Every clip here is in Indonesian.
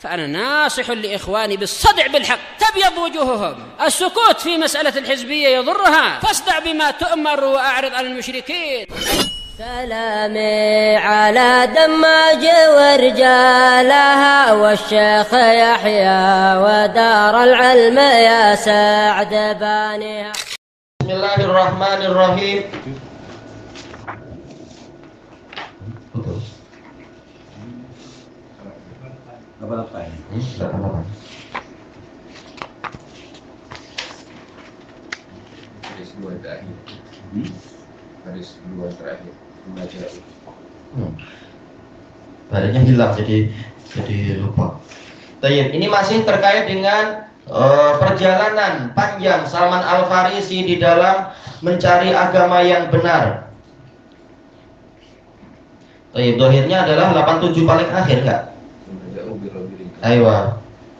فأنا ناصح لإخواني بالصدع بالحق تبيض وجوههم. السكوت في مسألة الحزبية يضرها، فاصدع بما تؤمر وأعرض عن المشركين. سلامي على دماج ورجالها والشيخ يحيى ودار العلم يا سعد بانيها. بسم الله الرحمن الرحيم. Hadis 2 terakhir membaca. Badannya hilang jadi lupa. Baik, ini masih terkait dengan perjalanan panjang Salman Al-Farisi di dalam mencari agama yang benar. Baik, dohirnya adalah 87 paling akhir enggak? Ayo.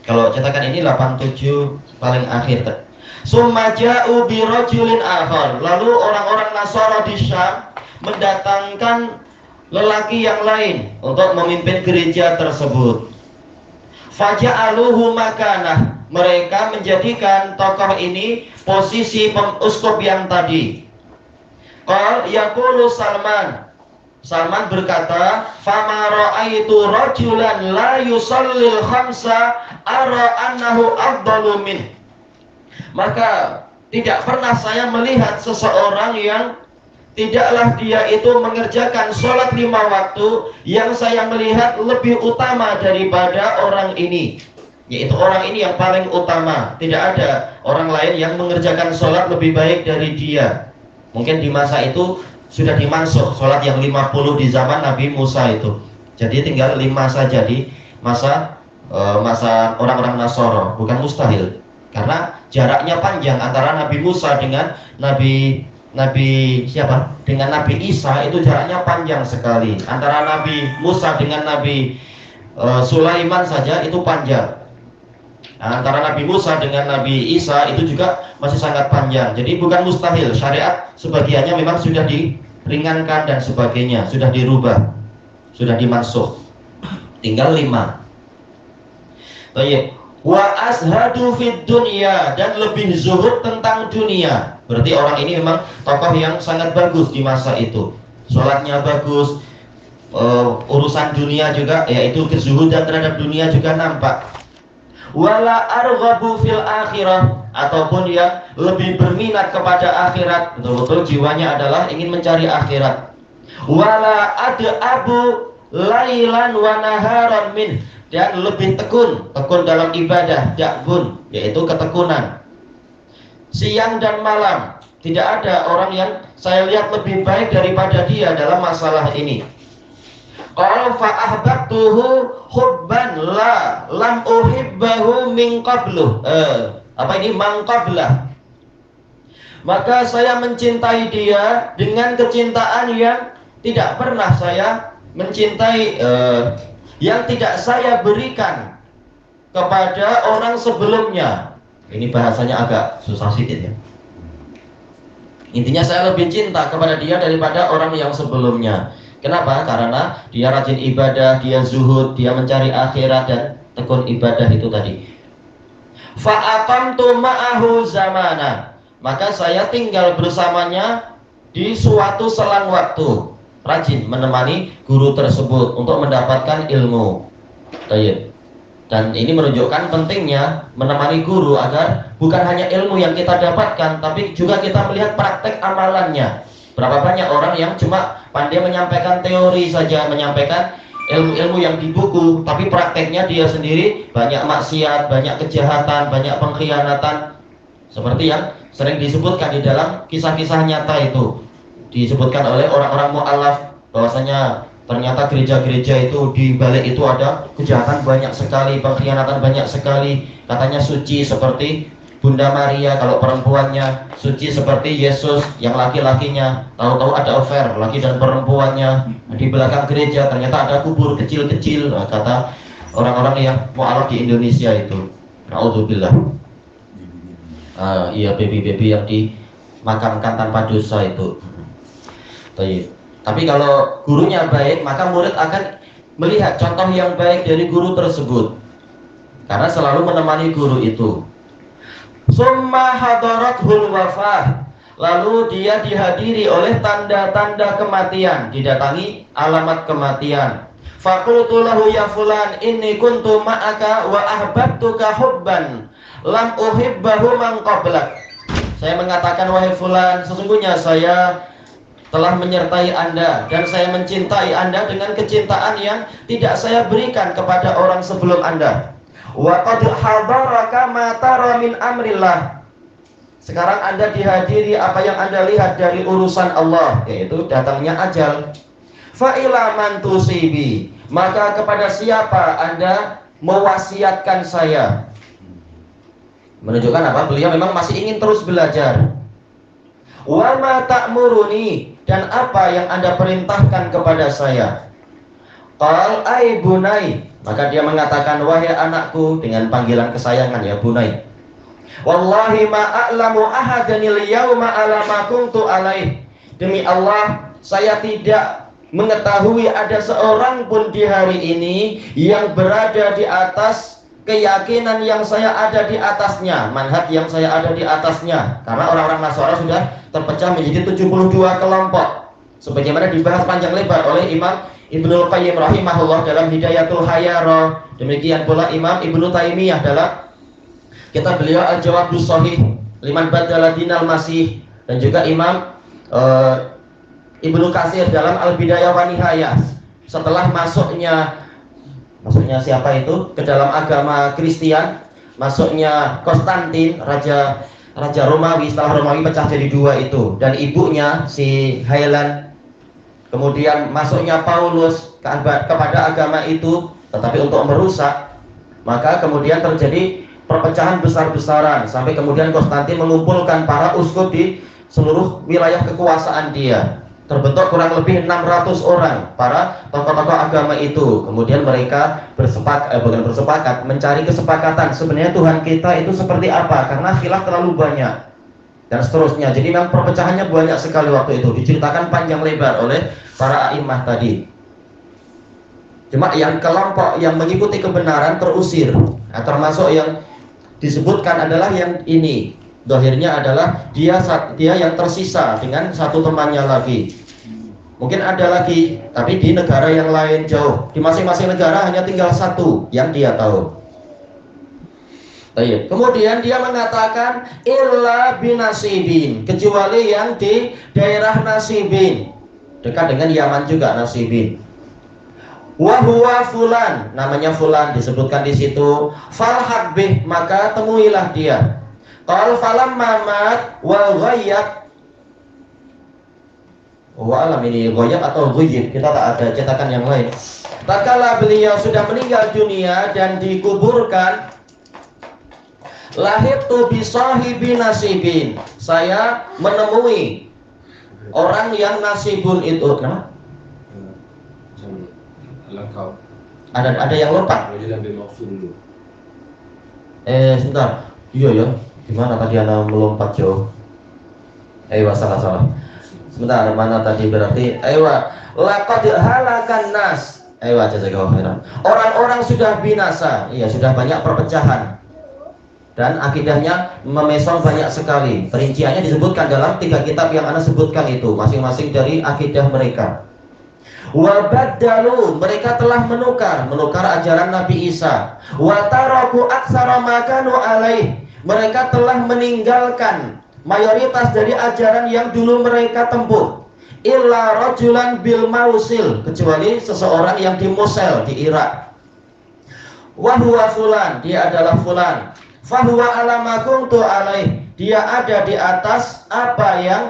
Kalau cetakan ini 87 paling akhir. Summa ja'u bi rajulin akhar. Lalu orang-orang Nasara di Syam mendatangkan lelaki yang lain untuk memimpin gereja tersebut. Faja'aluhu makanah. Mereka menjadikan tokoh ini posisi uskup yang tadi. Qal yaqulu Salman. Salman berkata, "Fama ra'aitu rajulan la yusallil khamsa ara annahu afdalu min." Maka tidak pernah saya melihat seseorang yang tidaklah dia itu mengerjakan sholat 5 waktu yang saya melihat lebih utama daripada orang ini. Yaitu orang ini yang paling utama. Tidak ada orang lain yang mengerjakan sholat lebih baik dari dia. Mungkin di masa itu sudah dimansuh sholat yang 50 di zaman Nabi Musa itu. Jadi tinggal 5 saja di masa orang-orang Nasara. Bukan mustahil. Karena jaraknya panjang antara Nabi Musa dengan Nabi siapa? Dengan Nabi Isa itu jaraknya panjang sekali. Antara Nabi Musa dengan Nabi Sulaiman saja itu panjang. Antara Nabi Musa dengan Nabi Isa itu juga masih sangat panjang. Jadi bukan mustahil. Syariat sebagiannya memang sudah diringankan dan sebagainya, sudah dirubah, sudah dimansuh. Tinggal 5. Baik. Wa ashadu fid dunya, dan lebih zuhud tentang dunia. Berarti orang ini memang tokoh yang sangat bagus di masa itu. Sholatnya bagus, urusan dunia juga, yaitu kezuhudan terhadap dunia juga nampak. Wala arghabu fil akhirah, ataupun dia lebih berminat kepada akhirat. Betul-betul jiwanya adalah ingin mencari akhirat. Wala ad'abu lailan wa naharan min, dan lebih tekun dalam ibadah, da'bun, yaitu ketekunan. Siang dan malam, tidak ada orang yang saya lihat lebih baik daripada dia dalam masalah ini. Qala fa ahbabtuhu hubban la lam uhibbahu min qablu. Man qablah. Maka saya mencintai dia dengan kecintaan yang tidak pernah saya mencintai, yang tidak saya berikan kepada orang sebelumnya. Ini bahasanya agak susah sedikit ya. Intinya saya lebih cinta kepada dia daripada orang yang sebelumnya. Kenapa? Karena dia rajin ibadah, dia zuhud, dia mencari akhirat dan tekun ibadah itu tadi. Fa'aqamtu ma'ahu zamana. Maka saya tinggal bersamanya di suatu selang waktu. Rajin menemani guru tersebut untuk mendapatkan ilmu. Dan ini menunjukkan pentingnya menemani guru agar bukan hanya ilmu yang kita dapatkan, tapi juga kita melihat praktek amalannya. Berapa banyak orang yang cuma pandai menyampaikan teori saja, menyampaikan ilmu-ilmu yang di buku, tapi prakteknya dia sendiri banyak maksiat, banyak kejahatan, banyak pengkhianatan. Seperti yang sering disebutkan di dalam kisah-kisah nyata itu. Disebutkan oleh orang-orang mu'alaf bahwasanya ternyata gereja-gereja itu di balik itu ada kejahatan banyak sekali, pengkhianatan banyak sekali. Katanya suci seperti Bunda Maria kalau perempuannya, suci seperti Yesus yang laki-lakinya. Tahu-tahu ada affair laki dan perempuannya. Di belakang gereja ternyata ada kubur kecil-kecil, kata orang-orang yang mu'alaf di Indonesia itu. Naudzubillah. Iya, baby-baby yang dimakamkan tanpa dosa itu. Tapi kalau gurunya baik, maka murid akan melihat contoh yang baik dari guru tersebut. karena selalu menemani guru itu. Summa hadarathul wafah, lalu dia dihadiri oleh tanda-tanda kematian, didatangi alamat kematian. Faqultu lahu ya fulan inni kuntu ma'aka wa ahbabtuka hubban lam uhibbahu man qablak. Saya mengatakan, wahai fulan, sesungguhnya saya telah menyertai Anda dan saya mencintai Anda dengan kecintaan yang tidak saya berikan kepada orang sebelum Anda. Wa qad hadaraka ma tara min amrillah. Sekarang Anda dihadiri apa yang Anda lihat dari urusan Allah, yaitu datangnya ajal. Fa ila man tusibi, maka kepada siapa Anda mewasiatkan saya? Menunjukkan apa? Beliau memang masih ingin terus belajar. Wa ma ta'muruni, dan apa yang Anda perintahkan kepada saya? Qal ay bunai, maka dia mengatakan, wahai anakku, dengan panggilan kesayangan, ya bunai. Wallahi ma a'lamu ahadanil yawma ala ma kuntu alaih. Demi Allah, saya tidak mengetahui ada seorang pun di hari ini yang berada di atas keyakinan yang saya ada di atasnya, manhaj yang saya ada di atasnya. Karena orang-orang Nasara sudah terpecah menjadi 72 kelompok, sebagaimana dibahas panjang lebar oleh Imam Ibnul Qayyim rahimahullah dalam Hidayatul Hayyara. Demikian pula Imam Ibnu Taimiyah dalam kitab beliau Al-Jawabus Shahih liman badala dinal masih, dan juga Imam Ibnu Katsir dalam Al-Bidayah wa Nihayah. Setelah masuknya siapa itu ke dalam agama Kristen, masuknya Konstantin, raja Romawi, setelah Romawi pecah jadi dua itu, dan ibunya si Hailan. Kemudian masuknya Paulus kepada agama itu, tetapi untuk merusak. Maka kemudian terjadi perpecahan besar-besaran, sampai kemudian Konstantin mengumpulkan para uskup di seluruh wilayah kekuasaan dia. Terbentuk kurang lebih 600 orang para tokoh-tokoh agama itu. Kemudian mereka bukan bersepakat, mencari kesepakatan sebenarnya Tuhan kita itu seperti apa, karena khilaf terlalu banyak dan seterusnya. Jadi memang perpecahannya banyak sekali waktu itu, diceritakan panjang lebar oleh para a'imah tadi. Cuma yang kelompok yang mengikuti kebenaran terusir. Nah, termasuk yang disebutkan adalah yang ini. Dohirnya adalah dia yang tersisa dengan satu temannya lagi. Mungkin ada lagi, tapi di negara yang lain jauh. Di masing-masing negara hanya tinggal satu yang dia tahu. Kemudian dia mengatakan illa binasibin, kecuali yang di daerah Nasibin, dekat dengan Yaman juga Nasibin. Wa huwa fulan, namanya fulan disebutkan di situ. Falhaq bih, maka temuilah dia. Qal falamma mat wa ghayyab. Wa alam ini ghayyab atau ghayyib, kita tak ada cetakan yang lain. Tatkala beliau sudah meninggal dunia dan dikuburkan, lahirtu bi sahibi nasibin, saya menemui orang yang nasibun itu. Kenapa? Ada yang lompat. Sebentar. Iya ya. Gimana tadi anak melompat jauh? Salah. Sebentar, mana tadi berarti? Laqad halakan nas. Jazakallahu khairan. Orang-orang sudah binasa. Iya, sudah banyak perpecahan. Dan akidahnya memesong banyak sekali. Perinciannya disebutkan dalam 3 kitab yang ana sebutkan itu, masing-masing dari akidah mereka. Wa baddalu, mereka telah menukar ajaran Nabi Isa. Wa taraku aktsara ma kanu alaih, mereka telah meninggalkan mayoritas dari ajaran yang dulu mereka tempuh. Illa rajulan bil Mausil, kecuali seseorang yang di Mosul di Irak. Wa huwa fulan, dia adalah fulan. Fahuwa ala ma kuntu alaih, dia ada di atas apa yang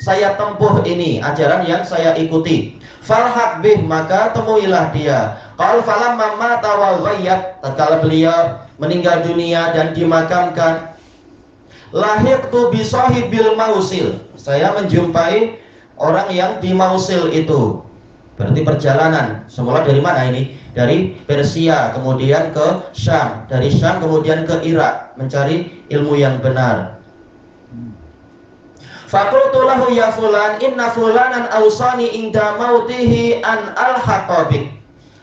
saya tempuh ini, ajaran yang saya ikuti. Falhaq bih, maka temuilah dia. Qal falamma mata wa ghayyab, tatkala beliau meninggal dunia dan dimakamkan, lahiqtu bi sahibil Mausil, saya menjumpai orang yang di Mausil itu. Berarti perjalanan semula dari mana ini? Dari Persia kemudian ke Syam, dari Syam kemudian ke Irak mencari ilmu yang benar. Faqultu lahu ya fulan inna fulanan awsani inda mautihi an alhaqabik.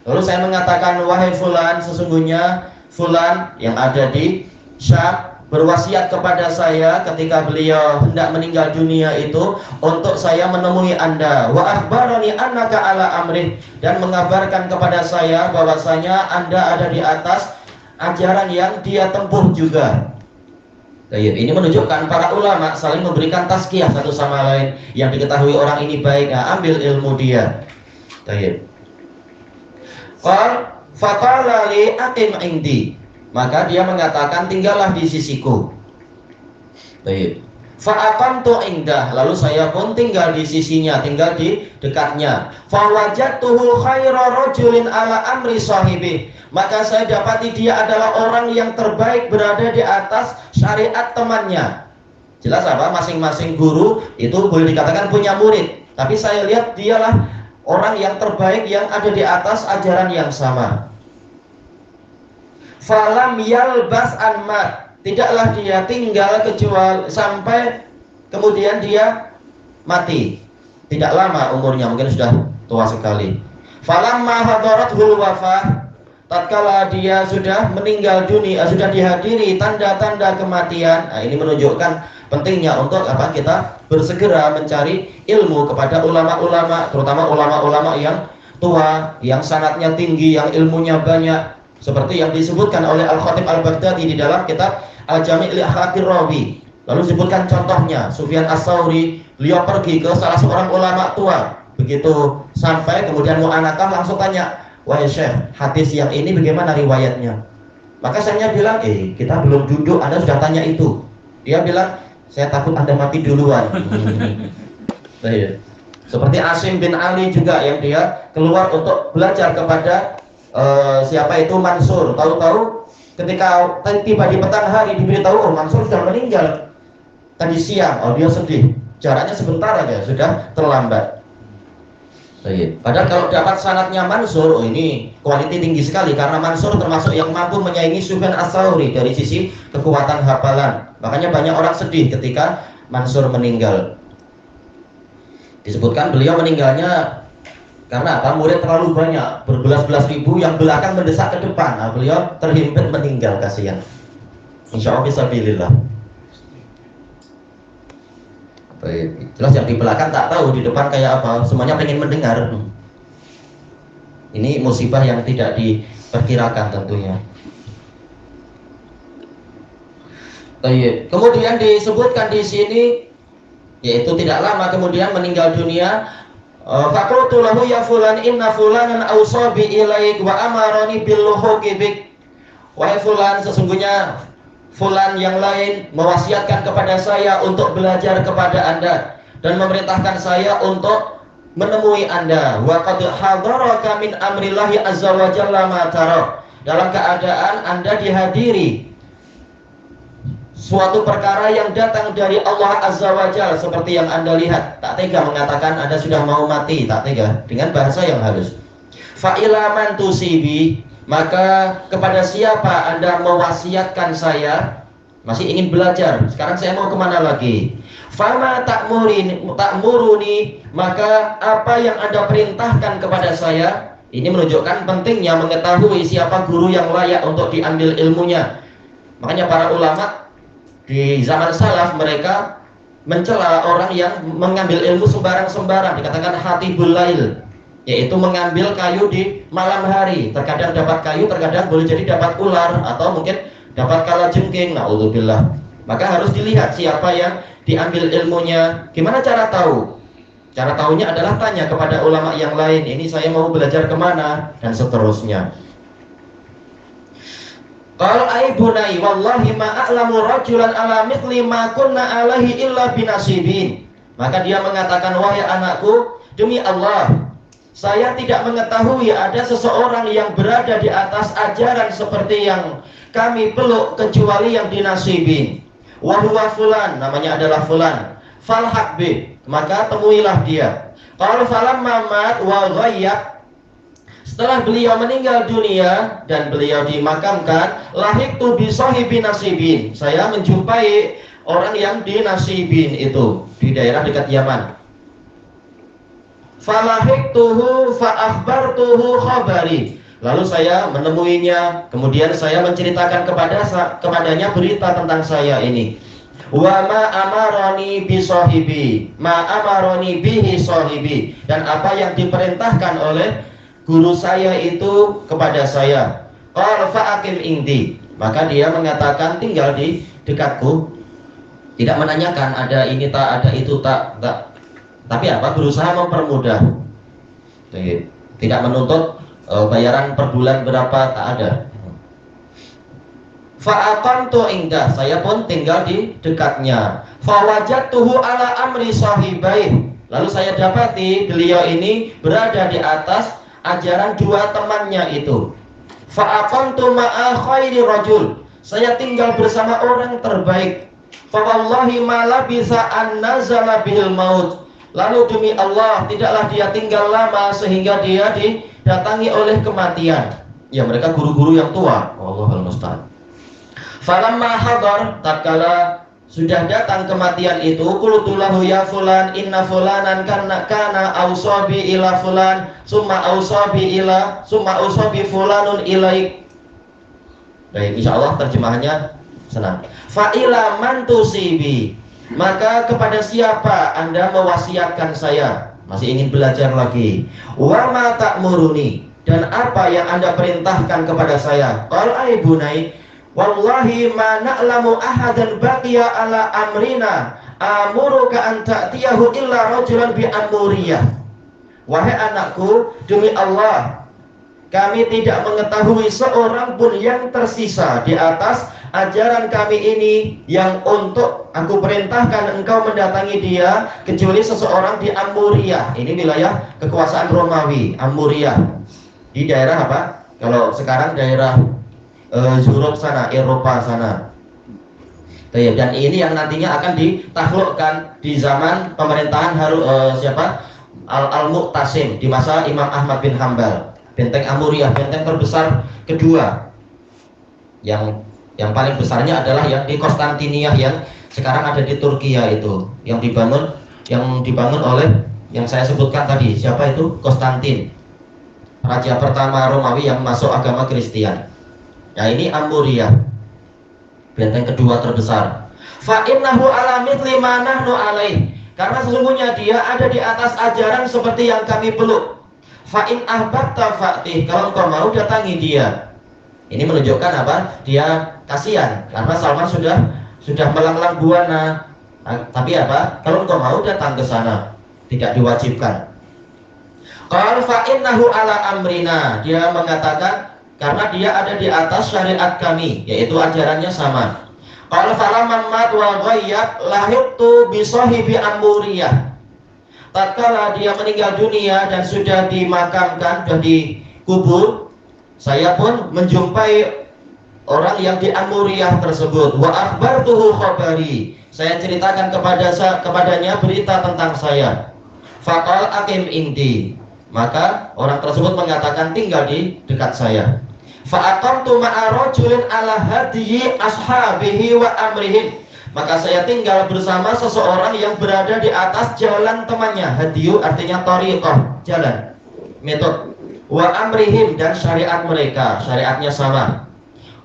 Lalu saya mengatakan, wahai fulan, sesungguhnya fulan yang ada di Syam berwasiat kepada saya ketika beliau hendak meninggal dunia itu untuk saya menemui Anda. Wa akhbarani annaka ala amrih, dan mengabarkan kepada saya bahwasanya Anda ada di atas ajaran yang dia tempuh juga. Ini menunjukkan para ulama saling memberikan tazkiyah satu sama lain. Yang diketahui orang ini baik, ambil ilmu dia. Qal faqala li aqim indi, maka dia mengatakan tinggallah di sisiku. Fa'aqamtu indah, lalu saya pun tinggal di sisinya, tinggal di dekatnya. Fa wajadtuhu khaira rajulin ala amri sahibi, maka saya dapati dia adalah orang yang terbaik berada di atas syariat temannya. Jelas apa? Masing-masing guru itu boleh dikatakan punya murid, tapi saya lihat dialah orang yang terbaik yang ada di atas ajaran yang sama. Falam yalbas an mat, tidaklah dia tinggal kecuali sampai kemudian dia mati. Tidak lama umurnya, mungkin sudah tua sekali. Falamma hadaratul wafah, tatkala dia sudah meninggal dunia, sudah dihadiri tanda-tanda kematian. Nah, ini menunjukkan pentingnya untuk kita bersegera mencari ilmu kepada ulama-ulama, terutama ulama-ulama yang tua, yang sanadnya tinggi, yang ilmunya banyak, seperti yang disebutkan oleh Al-Khatib Al-Baghdadi di dalam kitab Al-Jami' li Akhlaqir Rawi. Lalu disebutkan contohnya Sufyan Ats-Tsauri, beliau pergi ke salah seorang ulama tua. Begitu sampai kemudian mu'anakah langsung tanya, "Wahai Syekh, hadis yang ini bagaimana riwayatnya?" Maka saya bilang, kita belum duduk, Anda sudah tanya itu. Dia bilang, "Saya takut Anda mati duluan." Seperti Asim bin Ali juga, yang dia keluar untuk belajar kepada siapa itu Mansur. Tahu-tahu ketika tiba di petang hari diberitahu, Mansur sudah meninggal tadi siang. Dia sedih. Jaraknya sebentar aja sudah terlambat. Padahal kalau dapat sanadnya Mansur, ini kualiti tinggi sekali, karena Mansur termasuk yang mampu menyaingi Sufyan Ats-Tsauri dari sisi kekuatan hafalan. Makanya banyak orang sedih ketika Mansur meninggal. Disebutkan beliau meninggalnya karena murid terlalu banyak, berbelas-belas ribu, yang belakang mendesak ke depan. Beliau terhimpit meninggal, kasihan. Insyaallah fisabilillah. Jelas yang di belakang tak tahu di depan kayak apa, semuanya pengen mendengar. Ini musibah yang tidak diperkirakan tentunya. Kemudian disebutkan di sini, yaitu tidak lama kemudian meninggal dunia. Faqultu lahu ya fulan inna fulanan awsa bi ilaik wa amarani bil luhuqi bik. Wahai fulan, sesungguhnya fulan yang lain mewasiatkan kepada saya untuk belajar kepada Anda dan memerintahkan saya untuk menemui Anda. Wa qad hadaraka min amrillahi azza wa jalla ma tara, dalam keadaan Anda dihadiri suatu perkara yang datang dari Allah Azza wa Jalla seperti yang Anda lihat. Tak tega mengatakan Anda sudah mau mati, tak tega, dengan bahasa yang halus. Fa ila man tusibi, maka kepada siapa Anda mewasiatkan saya? Masih ingin belajar, sekarang saya mau kemana lagi? Fama ta'muruni, maka apa yang Anda perintahkan kepada saya? Ini menunjukkan pentingnya mengetahui siapa guru yang layak untuk diambil ilmunya. Makanya para ulama di zaman salaf mereka mencela orang yang mengambil ilmu sembarang-sembarang, dikatakan hatibul lail, yaitu mengambil kayu di malam hari. Terkadang dapat kayu, terkadang boleh jadi dapat ular atau mungkin dapat kalajengking. Na'udzubillah. Maka harus dilihat siapa yang diambil ilmunya. Gimana cara tahu? Cara tahunya adalah tanya kepada ulama yang lain. Ini saya mau belajar kemana, dan seterusnya. Qala ay bunai wallahi ma a'lamu rajulan ala mithli ma kunna alaihi illa binasibin. Maka dia mengatakan, wahai anakku, demi Allah, saya tidak mengetahui ada seseorang yang berada di atas ajaran seperti yang kami peluk kecuali yang dinasibin. Wa huwa fulan, namanya adalah fulan. Falhaq bi, maka temuilah dia. Qala falamma mat wa ghayyab, setelah beliau meninggal dunia dan beliau dimakamkan, lahiktu bi sahibi nasibin, saya menjumpai orang yang di Nasibin itu di daerah dekat Yaman. Falahiktuhu fa akhbartuhu khabari, Lalu saya menemuinya, kemudian saya menceritakan kepadanya berita tentang saya ini. Wa ma amaroni bi sahibi, ma amaroni bihi sahibi, dan apa yang diperintahkan oleh guru saya itu kepada saya. Qala fa aqim indi, maka dia mengatakan tinggal di dekatku. Tidak menanyakan ada ini tak, ada itu tak. Tapi apa? Berusaha mempermudah. Tidak menuntut bayaran per bulan berapa, tak ada. Fa'aqamtu indah, saya pun tinggal di dekatnya. Fawajadtuhu ala amri sahibaih, lalu saya dapati beliau ini berada di atas ajaran dua temannya itu. Fa'aqamtu ma'a khairi rajul, saya tinggal bersama orang terbaik. Fawallahi ma labisa an nazala bihil maut, lalu demi Allah tidaklah dia tinggal lama sehingga dia didatangi oleh kematian. Ya, mereka guru-guru yang tua. Wallahul musta'an. Falamma hadar, tatkala sudah datang kematian itu, qultu lahu ya fulan inna fulanan kana ausabi ila fulan summa ausabi fulanun ilaik. Baik, insyaallah terjemahannya senang. Fa ila man tusibi, maka kepada siapa Anda mewasiatkan saya? Masih ingin belajar lagi. Wa ma ta'muruni, dan apa yang Anda perintahkan kepada saya? Qal ay bunai, wallahi ma na'lamu ahadan baqiya ala amrina amuruka an ta'tiyahu illa rajulan bi amuriyah. Wahai anakku, demi Allah, kami tidak mengetahui seorang pun yang tersisa di atas ajaran kami ini yang untuk aku perintahkan engkau mendatangi dia, kecuali seseorang di Amuriyah. Ini wilayah kekuasaan Romawi, Amuriyah. Di daerah apa? Kalau sekarang daerah Europe sana, Eropa sana. Dan ini yang nantinya akan ditaklukkan di zaman pemerintahan Al-Mu'tasim di masa Imam Ahmad bin Hanbal. Benteng Amuriyah, benteng terbesar kedua. Yang paling besarnya adalah yang di Konstantinia yang sekarang ada di Turkiya itu, yang dibangun oleh yang saya sebutkan tadi. Siapa itu? Konstantin, raja pertama Romawi yang masuk agama Kristen. Nah, ini Amuriyah, benteng kedua terbesar. Fa innahu ala mithli ma nahnu alaih, karena sesungguhnya dia ada di atas ajaran seperti yang kami peluk. Fa in ahbabta fa'tih, kalau engkau mau datangi dia. Ini menunjukkan apa? Dia kasihan karena Salman sudah melanglang buana. Tapi apa? Kalau engkau mau datang ke sana, tidak diwajibkan. Qal fa innahu ala amrina, dia mengatakan karena dia ada di atas syariat kami, yaitu ajarannya sama. Qala falamma mat wa ghayyab lahiqtu bi sahibi Amuriyah. Tatkala dia meninggal dunia dan sudah dimakamkan, sudah dikubur, saya pun menjumpai orang yang di Amuriyah tersebut. Wa akhbartuhu khabari, saya ceritakan kepadanya berita tentang saya. Faqal aqim indi, maka orang tersebut mengatakan tinggal di dekat saya. Fa'aqamtu ma'a rajulin ala hadiyi ashabihi wa amrihim, maka saya tinggal bersama seseorang yang berada di atas jalan temannya. Hadiyu artinya thariqah, jalan, metode. Wa amrihim, dan syariat mereka, syariatnya sama.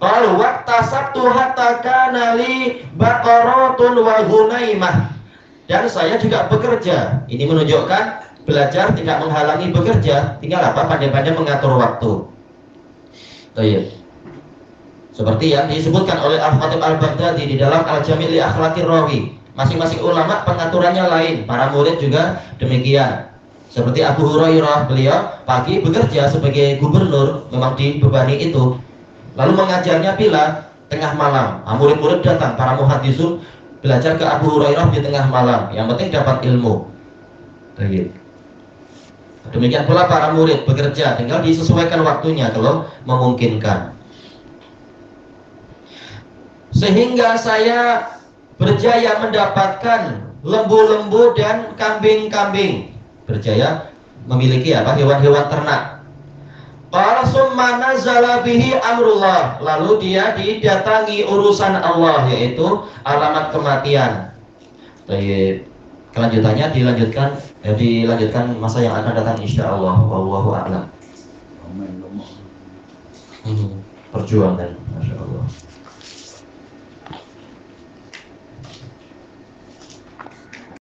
Qalu waqtasabtu hatta kana li baqaratun wa hunaimah, dan saya juga bekerja. Ini menunjukkan belajar tidak menghalangi bekerja, tinggal apa? Pandai-pandai mengatur waktu. Baik. Seperti yang disebutkan oleh Al-Khatib Al-Baghdadi di dalam Al-Jami' li Akhlaqir Rawi. Masing-masing ulama pengaturannya lain, para murid juga demikian. Seperti Abu Hurairah, beliau pagi bekerja sebagai gubernur, memang dibebani itu. Lalu mengajarnya bila tengah malam. Murid-murid datang, para muhaddisun belajar ke Abu Hurairah di tengah malam. Yang penting dapat ilmu. Baik. Demikian pula para murid bekerja, tinggal disesuaikan waktunya kalau memungkinkan. Sehingga saya berjaya mendapatkan lembu-lembu dan kambing-kambing. Berjaya memiliki apa? Hewan-hewan ternak. Qala summa nazala bihi amrullah, lalu dia didatangi urusan Allah, yaitu alamat kematian. Baik. Kelanjutannya dilanjutkan masa yang akan datang insyaallah. Wallahu a'lam. Perjuangan, masya Allah.